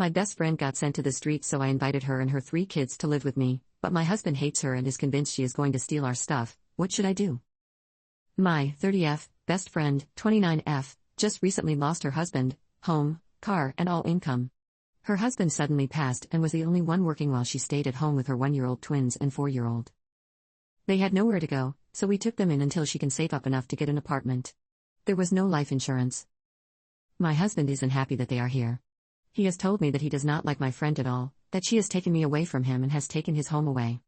My best friend got sent to the streets, so I invited her and her 3 kids to live with me, but my husband hates her and is convinced she is going to steal our stuff. What should I do? My 30F best friend, 29F, just recently lost her husband, home, car, and all income. Her husband suddenly passed and was the only one working while she stayed at home with her 1-year-old twins and 4-year-old. They had nowhere to go, so we took them in until she can save up enough to get an apartment. There was no life insurance. My husband isn't happy that they are here. He has told me that he does not like my friend at all, that she has taken me away from him and has taken his home away.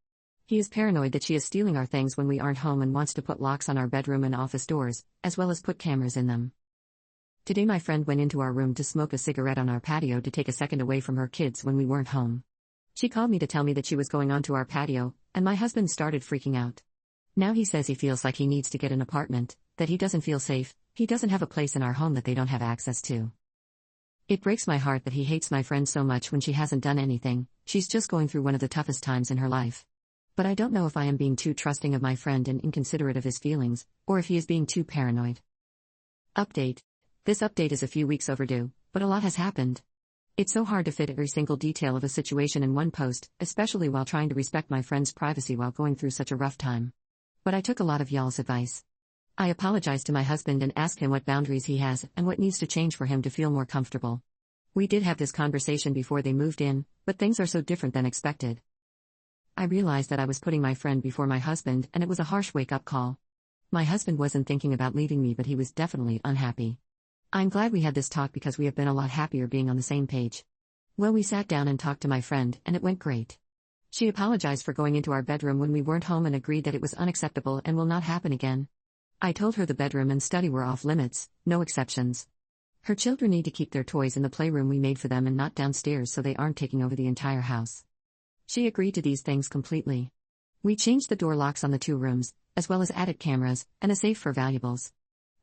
He is paranoid that she is stealing our things when we aren't home and wants to put locks on our bedroom and office doors, as well as put cameras in them. Today my friend went into our room to smoke a cigarette on our patio to take a second away from her kids when we weren't home. She called me to tell me that she was going onto our patio, and my husband started freaking out. Now he says he feels like he needs to get an apartment, that he doesn't feel safe, he doesn't have a place in our home that they don't have access to. It breaks my heart that he hates my friend so much when she hasn't done anything. She's just going through one of the toughest times in her life. But I don't know if I am being too trusting of my friend and inconsiderate of his feelings, or if he is being too paranoid. Update. This update is a few weeks overdue, but a lot has happened. It's so hard to fit every single detail of a situation in one post, especially while trying to respect my friend's privacy while going through such a rough time. But I took a lot of y'all's advice. I apologized to my husband and asked him what boundaries he has and what needs to change for him to feel more comfortable. We did have this conversation before they moved in, but things are so different than expected. I realized that I was putting my friend before my husband, and it was a harsh wake-up call. My husband wasn't thinking about leaving me, but he was definitely unhappy. I'm glad we had this talk because we have been a lot happier being on the same page. Well, we sat down and talked to my friend, and it went great. She apologized for going into our bedroom when we weren't home and agreed that it was unacceptable and will not happen again. I told her the bedroom and study were off limits, no exceptions. Her children need to keep their toys in the playroom we made for them and not downstairs so they aren't taking over the entire house. She agreed to these things completely. We changed the door locks on the 2 rooms, as well as added cameras, and a safe for valuables.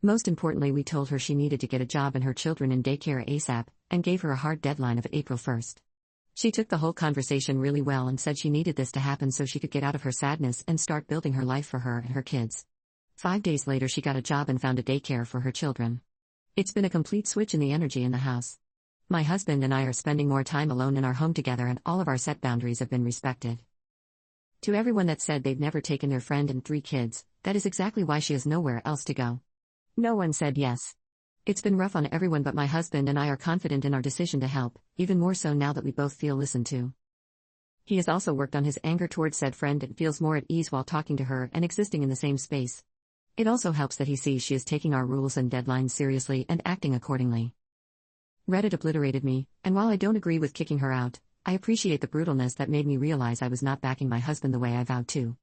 Most importantly, we told her she needed to get a job and her children in daycare ASAP, and gave her a hard deadline of April 1st. She took the whole conversation really well and said she needed this to happen so she could get out of her sadness and start building her life for her and her kids. 5 days later she got a job and found a daycare for her children. It's been a complete switch in the energy in the house. My husband and I are spending more time alone in our home together and all of our set boundaries have been respected. To everyone that said they've never taken their friend and 3 kids, that is exactly why she has nowhere else to go. No one said yes. It's been rough on everyone, but my husband and I are confident in our decision to help, even more so now that we both feel listened to. He has also worked on his anger towards said friend and feels more at ease while talking to her and existing in the same space. It also helps that he sees she is taking our rules and deadlines seriously and acting accordingly. Reddit obliterated me, and while I don't agree with kicking her out, I appreciate the brutalness that made me realize I was not backing my husband the way I vowed to.